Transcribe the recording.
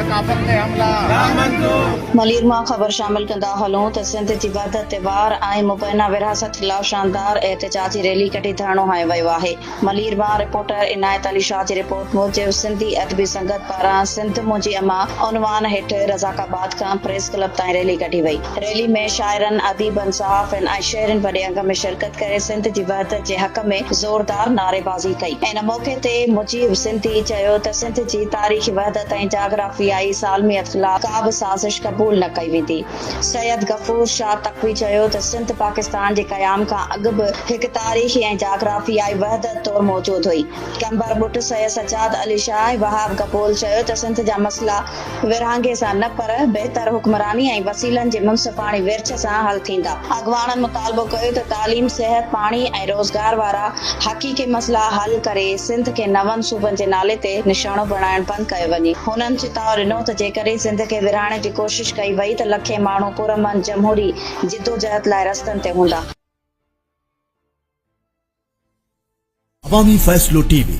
काफ़िर ते हमला मलीर मां ख़बर शामिल कंदा हलूं त सिंध जी वहदत ते वार ऐं मुबैना विरासत ख़िलाफ़ शानदार एहतजाजी रैली कढी धरणो हयो वियो आहे। मलीर मां रिपोर्टर इनायत अली शाह जी रिपोर्ट मूजिब सिंधी अदबी संगत पारां सिंध मुंहिंजी अमा उनवान हेठ रज़ाकाबाद खां प्रेस क्लब ताईं रैली कढी वई। रैली में शाइरनि, अदीबनि, सहाफ़िन ऐं शहरनि वॾे अंग में शिरकत करे सिंध जी वहदत जे हक़ में ज़ोरदार नारेबाज़ी कई। इन मौक़े ते मुजीब सिंधी चयो त सिंध जी तारीख़ी वहदत ऐं जाग्राफियाई सालमियत ख़िलाफ़ का बि साज़िश क़बूल न कई वेंदी। सैयद गफूर शाह तक़वी चयो त सिंध पाकिस्तान जे क़याम खां अॻु बि हिकु तारीख़ी ऐं जाग्राफियाई वहदत तौरु मौजूदु हुई। कंबर बुट सैयद सजाद अली शाह, वहाब कपूल चयो त सिंध जा मसइला विरहाङे सां न पर बहितर हुक्मरानी ऐं वसीलनि जे मुनसिफ़ाणी विर्छ सां हल थींदा। अॻवाननि मुतालबो कयो त तालीम, सिहत, पाणी ऐं रोज़गार वारा हक़ीक़ी मसइला हल करे सिंध खे नवनि सूबनि जे नाले ते निशानो बणाइण बंदि कयो वञे। हुननि चिताव ॾिनो त जेकॾहिं सिंध खे विरहाइण जी कोशिश कई वई त लखे माण्हू पुरअमन जमहूरी जिदोजहद लाइ रस्तनि ते हूंदा। अवामी फैसलो टीवी